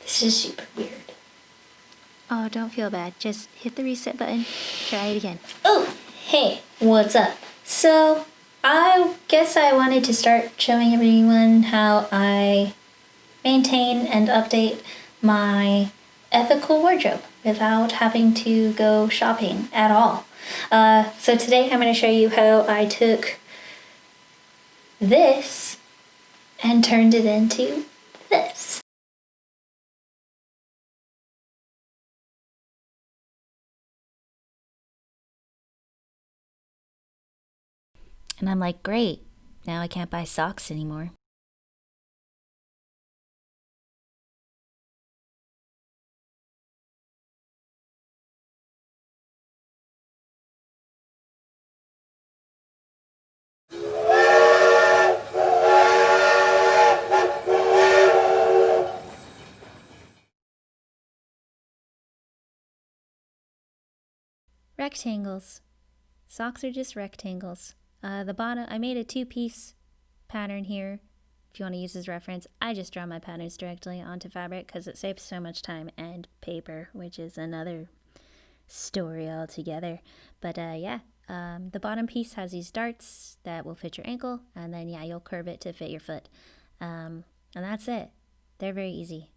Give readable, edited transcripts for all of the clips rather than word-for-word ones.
This is super weird. Oh, don't feel bad. Just hit the reset button. Try it again. Oh, hey, what's up? So, I guess I wanted to start showing everyone how I maintain and update my ethical wardrobe without having to go shopping at all. So today I'm going to show you how I took this and turned it into this. And I'm like, great. Now I can't buy socks anymore. Rectangles. Socks are just rectangles. The bottom, I made a two-piece pattern here. If you want to use as reference, I just draw my patterns directly onto fabric because it saves so much time and paper, which is another story altogether. But the bottom piece has these darts that will fit your ankle, and then you'll curve it to fit your foot. And that's it. They're very easy.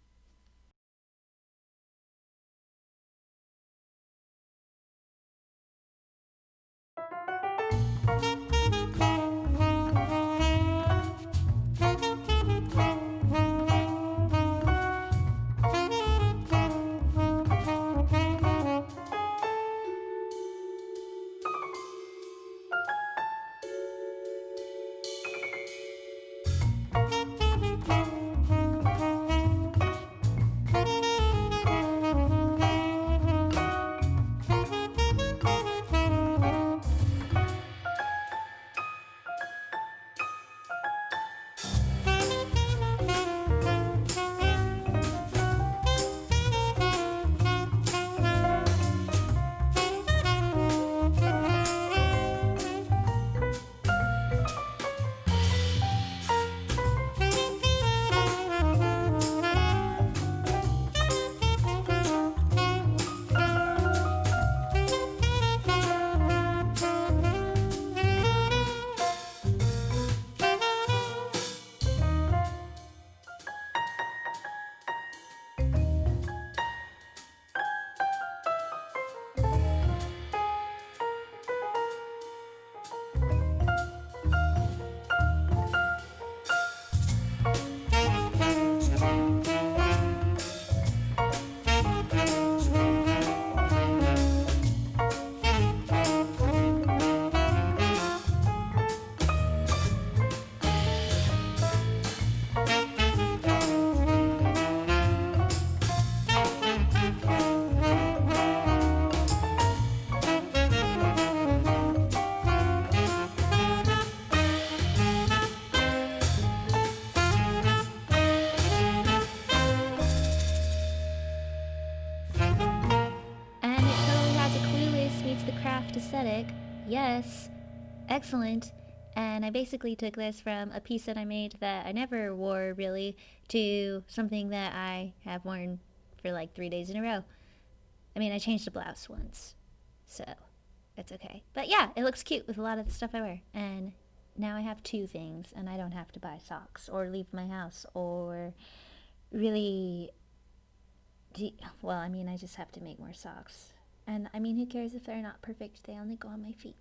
And it totally has a clueless meets the craft aesthetic. Yes, excellent. And I basically took this from a piece that I made that I never wore really to something that I have worn for like 3 days in a row. I mean, I changed the blouse once, so it's okay. But yeah, it looks cute with a lot of the stuff I wear. And now I have two things, and I don't have to buy socks or leave my house or really. Well, I mean, I just have to make more socks. And I mean, who cares if they're not perfect? They only go on my feet.